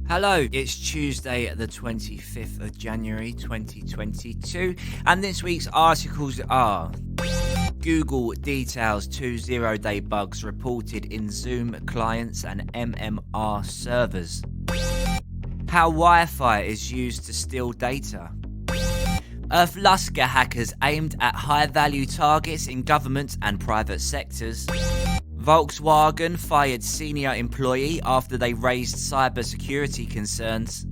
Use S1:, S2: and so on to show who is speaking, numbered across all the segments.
S1: Hello, it's Tuesday, the 25th of January 2022, and this week's articles are: Google details 2 zero-day bugs reported in Zoom clients and MMR servers. How Wi-Fi is used to steal data. Lusca hackers aimed at high-value targets in government and private sectors. Volkswagen fired senior employee after they raised cybersecurity concerns.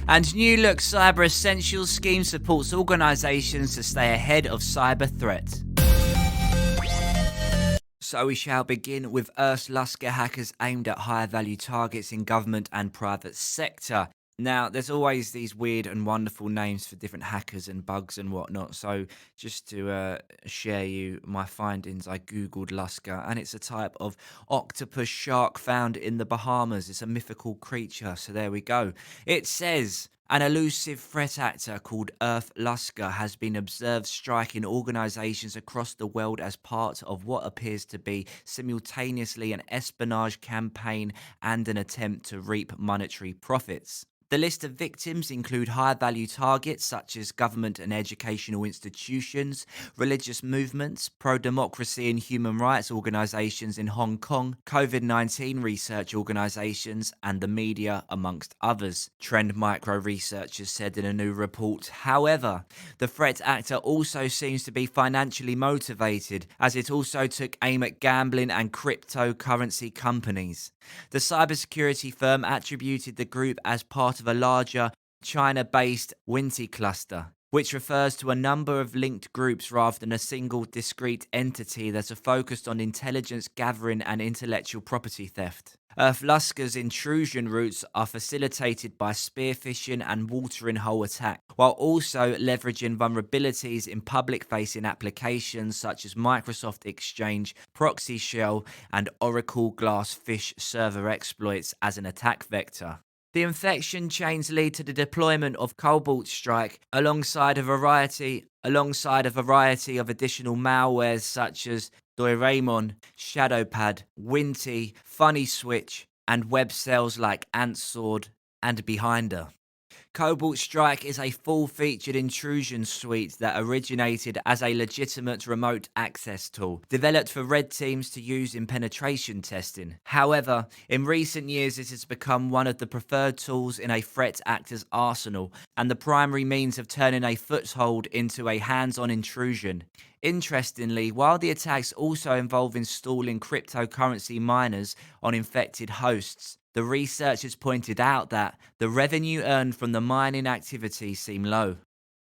S1: And New Look Cyber Essentials scheme supports organisations to stay ahead of cyber threat. So we shall begin with Lusca hackers aimed at higher value targets in government and private sector. Now, there's always these weird and wonderful names for different hackers and bugs and whatnot. So just to share you my findings, I googled Lusca, and it's a type of octopus shark found in the Bahamas. It's a mythical creature. So there we go. It says: an elusive threat actor called Lusca has been observed striking organisations across the world as part of what appears to be simultaneously an espionage campaign and an attempt to reap monetary profits. The list of victims include high-value targets such as government and educational institutions, religious movements, pro-democracy and human rights organisations in Hong Kong, COVID-19 research organisations, and the media, amongst others, Trend Micro researchers said in a new report. However, the threat actor also seems to be financially motivated, as it also took aim at gambling and cryptocurrency companies. The cybersecurity firm attributed the group as part of a larger China-based Winty cluster, which refers to a number of linked groups rather than a single discrete entity that are focused on intelligence gathering and intellectual property theft. Lusca's intrusion routes are facilitated by spear phishing and watering hole attack, while also leveraging vulnerabilities in public-facing applications such as Microsoft Exchange, Proxy Shell, and Oracle Glassfish server exploits as an attack vector. The infection chains lead to the deployment of Cobalt Strike alongside a variety of additional malwares such as Doraemon, Shadowpad, Winty, Funny Switch, and web cells like Antsword and Behinder. Cobalt Strike is a full-featured intrusion suite that originated as a legitimate remote access tool, developed for red teams to use in penetration testing. However, in recent years it has become one of the preferred tools in a threat actor's arsenal, and the primary means of turning a foothold into a hands-on intrusion. Interestingly, while the attacks also involve installing cryptocurrency miners on infected hosts, the researchers pointed out that the revenue earned from the mining activity seemed low.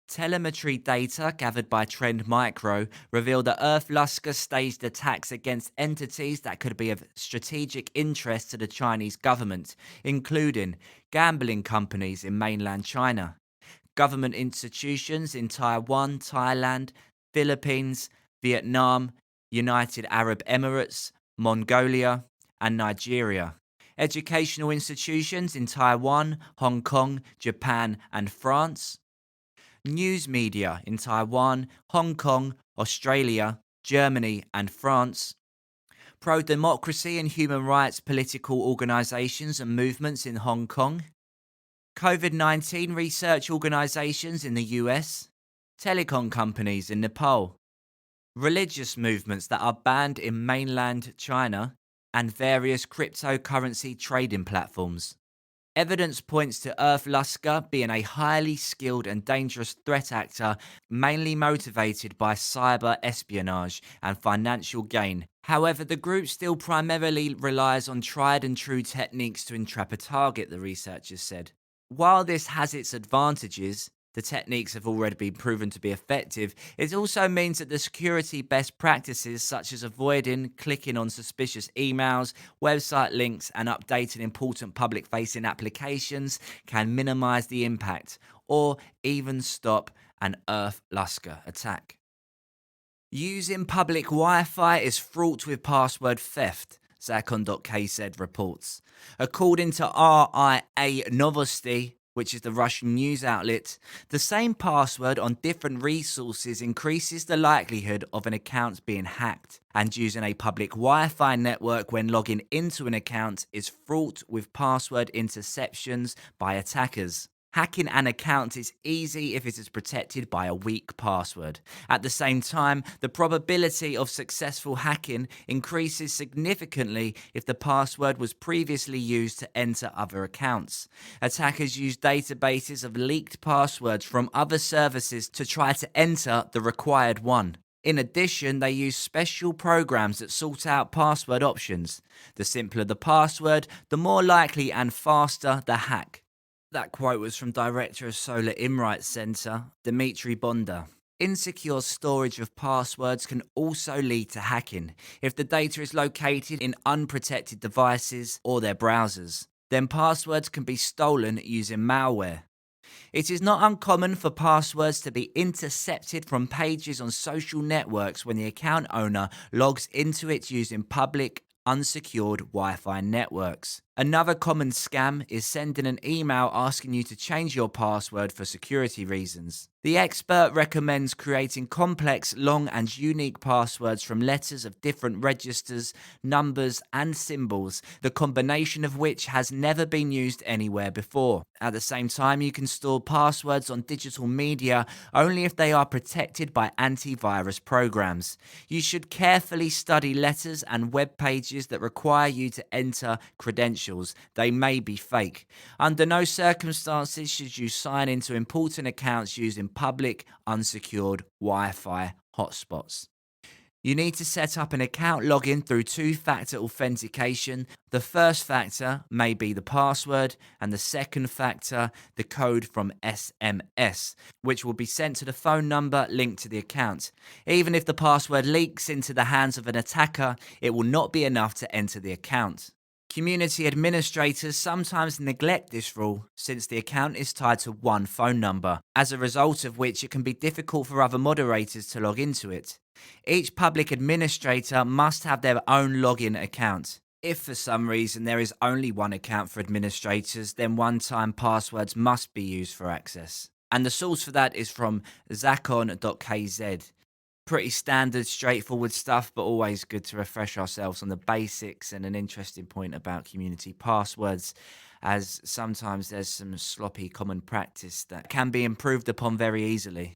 S1: Telemetry data gathered by Trend Micro revealed that Lusca staged attacks against entities that could be of strategic interest to the Chinese government, including gambling companies in mainland China, government institutions in Taiwan, Thailand, Philippines, Vietnam, United Arab Emirates, Mongolia, and Nigeria. Educational institutions in Taiwan, Hong Kong, Japan, and France. News media in Taiwan, Hong Kong, Australia, Germany, and France. Pro-democracy and human rights political organisations and movements in Hong Kong. COVID-19 research organisations in the US. Telecom companies in Nepal. Religious movements that are banned in mainland China, and various cryptocurrency trading platforms. Evidence points to Lusca being a highly skilled and dangerous threat actor, mainly motivated by cyber espionage and financial gain. However, the group still primarily relies on tried and true techniques to entrap a target, the researchers said. While this has its advantages, the techniques have already been proven to be effective, it also means that the security best practices such as avoiding clicking on suspicious emails, website links, and updating important public-facing applications can minimize the impact or even stop an Lusca attack. Using public Wi-Fi is fraught with password theft, Zakon.kz reports. According to RIA Novosti, which is the Russian news outlet, the same password on different resources increases the likelihood of an account being hacked. And using a public Wi-Fi network when logging into an account is fraught with password interceptions by attackers. Hacking an account is easy if it is protected by a weak password. At the same time, the probability of successful hacking increases significantly if the password was previously used to enter other accounts. Attackers use databases of leaked passwords from other services to try to enter the required one. In addition, they use special programs that sort out password options. The simpler the password, the more likely and faster the hack. That quote was from Director of Solar Imright Center, Dmitry Bonda. Insecure storage of passwords can also lead to hacking. If the data is located in unprotected devices or their browsers, then passwords can be stolen using malware. It is not uncommon for passwords to be intercepted from pages on social networks when the account owner logs into it using public, unsecured Wi-Fi networks. Another common scam is sending an email asking you to change your password for security reasons. The expert recommends creating complex, long and unique passwords from letters of different registers, numbers and symbols, the combination of which has never been used anywhere before. At the same time, you can store passwords on digital media only if they are protected by antivirus programs. You should carefully study letters and web pages that require you to enter credentials. They may be fake. Under no circumstances should you sign into important accounts using public, unsecured Wi-Fi hotspots. You need to set up an account login through two-factor authentication. The first factor may be the password, and the second factor, the code from SMS, which will be sent to the phone number linked to the account. Even if the password leaks into the hands of an attacker, it will not be enough to enter the account. Community administrators sometimes neglect this rule since the account is tied to one phone number, as a result of which it can be difficult for other moderators to log into it. Each public administrator must have their own login account. If for some reason there is only one account for administrators, then one-time passwords must be used for access. And the source for that is from zacon.kz. Pretty standard, straightforward stuff, but always good to refresh ourselves on the basics. And an interesting point about community passwords, as sometimes there's some sloppy common practice that can be improved upon very easily.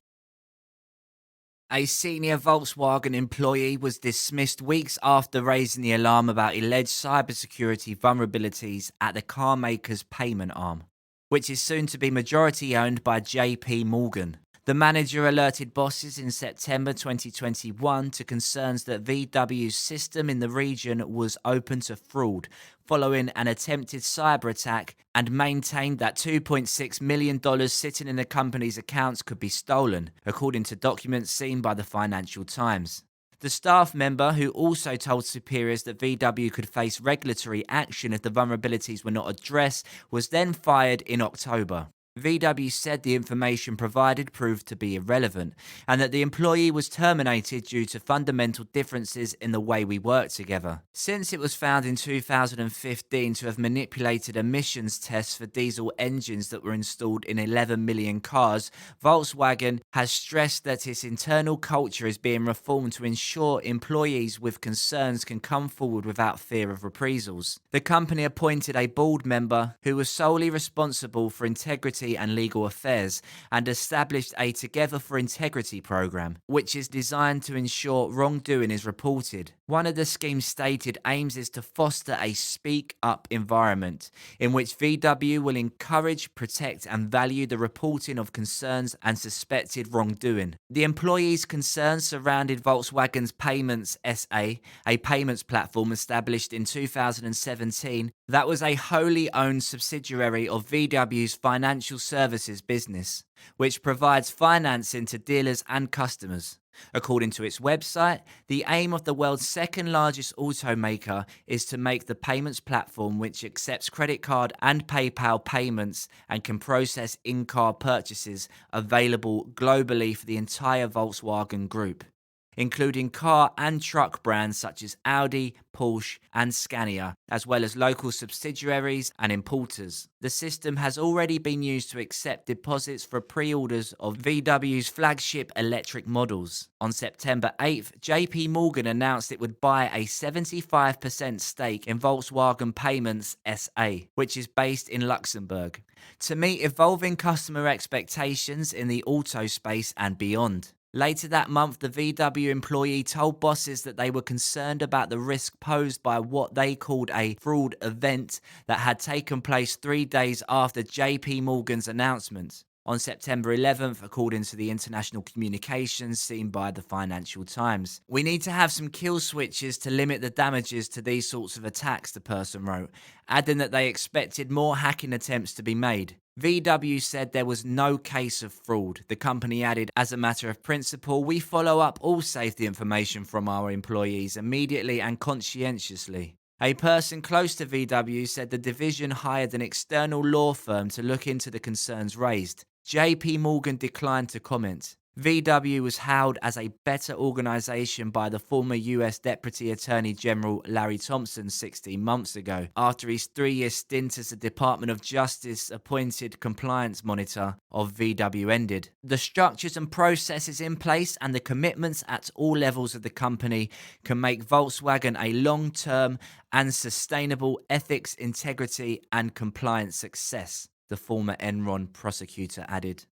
S1: A senior Volkswagen employee was dismissed weeks after raising the alarm about alleged cybersecurity vulnerabilities at the carmaker's payment arm, which is soon to be majority owned by JP Morgan. The manager alerted bosses in September 2021 to concerns that VW's system in the region was open to fraud following an attempted cyber attack, and maintained that $2.6 million sitting in the company's accounts could be stolen, according to documents seen by the Financial Times. The staff member, who also told superiors that VW could face regulatory action if the vulnerabilities were not addressed, was then fired in October. VW said the information provided proved to be irrelevant, and that the employee was terminated due to fundamental differences in the way we work together. Since it was found in 2015 to have manipulated emissions tests for diesel engines that were installed in 11 million cars, Volkswagen has stressed that its internal culture is being reformed to ensure employees with concerns can come forward without fear of reprisals. The company appointed a board member who was solely responsible for integrity and legal affairs, and established a Together for Integrity program, which is designed to ensure wrongdoing is reported. One of the scheme's stated aims is to foster a speak-up environment in which VW will encourage, protect and value the reporting of concerns and suspected wrongdoing. The employees' concerns surrounded Volkswagen's Payments SA, a payments platform established in 2017 that was a wholly owned subsidiary of VW's financial services business, which provides financing to dealers and customers. According to its website, the aim of the world's second largest automaker is to make the payments platform which accepts credit card and PayPal payments and can process in-car purchases available globally for the entire Volkswagen Group. including car and truck brands such as Audi, Porsche, and Scania, as well as local subsidiaries and importers. The system has already been used to accept deposits for pre-orders of VW's flagship electric models. On September 8th, JP Morgan announced it would buy a 75% stake in Volkswagen Payments SA, which is based in Luxembourg, to meet evolving customer expectations in the auto space and beyond. Later that month, the VW employee told bosses that they were concerned about the risk posed by what they called a fraud event that had taken place 3 days after JP Morgan's announcement. On September 11th, according to the international communications seen by the Financial Times. "We need to have some kill switches to limit the damages to these sorts of attacks," the person wrote, adding that they expected more hacking attempts to be made. VW said there was no case of fraud. The company added, "As a matter of principle, we follow up all safety information from our employees immediately and conscientiously." A person close to VW said the division hired an external law firm to look into the concerns raised. JP Morgan declined to comment. VW was hailed as a better organization by the former US Deputy Attorney General Larry Thompson 16 months ago, after his 3-year stint as the Department of Justice appointed compliance monitor of VW ended. "The structures and processes in place and the commitments at all levels of the company can make Volkswagen a long-term and sustainable ethics, integrity, and compliance success," the former Enron prosecutor added.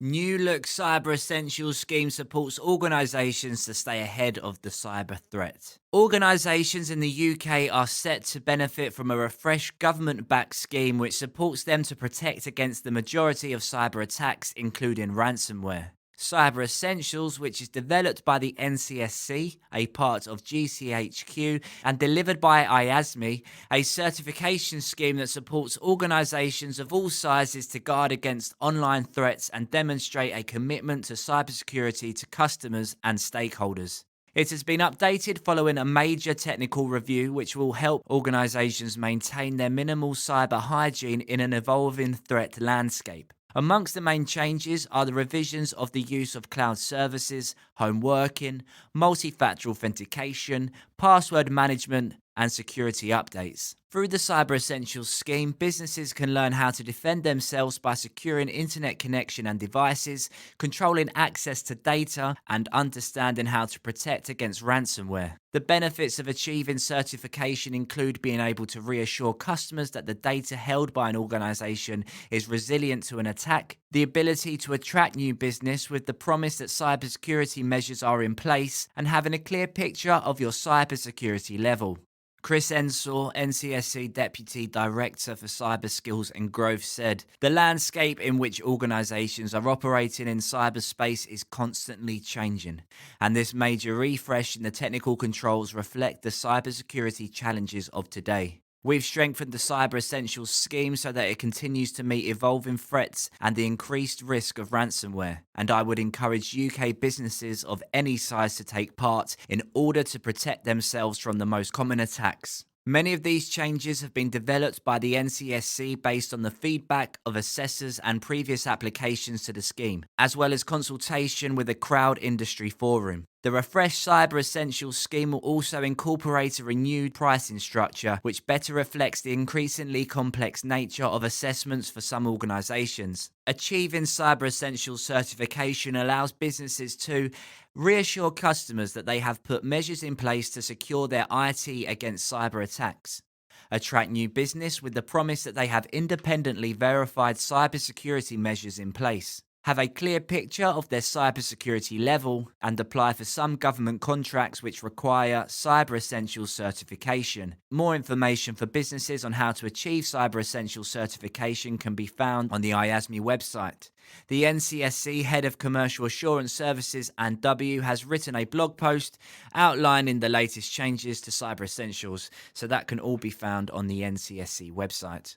S1: New Look Cyber Essentials scheme supports organisations to stay ahead of the cyber threat. Organisations in the UK are set to benefit from a refreshed government-backed scheme which supports them to protect against the majority of cyber attacks, including ransomware. Cyber Essentials, which is developed by the NCSC, a part of GCHQ, and delivered by IASME, a certification scheme that supports organisations of all sizes to guard against online threats and demonstrate a commitment to cybersecurity to customers and stakeholders. It has been updated following a major technical review which will help organisations maintain their minimal cyber hygiene in an evolving threat landscape. Amongst the main changes are the revisions of the use of cloud services, home working, multi-factor authentication, password management, and security updates. Through the Cyber Essentials scheme, businesses can learn how to defend themselves by securing internet connection and devices, controlling access to data, and understanding how to protect against ransomware. The benefits of achieving certification include being able to reassure customers that the data held by an organization is resilient to an attack, the ability to attract new business with the promise that cybersecurity measures are in place, and having a clear picture of your cybersecurity level. Chris Ensor, NCSC Deputy Director for Cyber Skills and Growth, said, "The landscape in which organisations are operating in cyberspace is constantly changing, and this major refresh in the technical controls reflect the cybersecurity challenges of today. We've strengthened the Cyber Essentials scheme so that it continues to meet evolving threats and the increased risk of ransomware, and I would encourage UK businesses of any size to take part in order to protect themselves from the most common attacks." Many of these changes have been developed by the NCSC based on the feedback of assessors and previous applications to the scheme, as well as consultation with the crowd industry forum. The refreshed Cyber Essentials scheme will also incorporate a renewed pricing structure which better reflects the increasingly complex nature of assessments for some organisations. Achieving Cyber Essentials certification allows businesses to reassure customers that they have put measures in place to secure their IT against cyber attacks, attract new business with the promise that they have independently verified cybersecurity measures in place, have a clear picture of their cybersecurity level, and apply for some government contracts which require Cyber Essentials certification. More information for businesses on how to achieve Cyber Essentials certification can be found on the IASME website. The NCSC Head of Commercial Assurance Services and W has written a blog post outlining the latest changes to Cyber Essentials, so that can all be found on the NCSC website.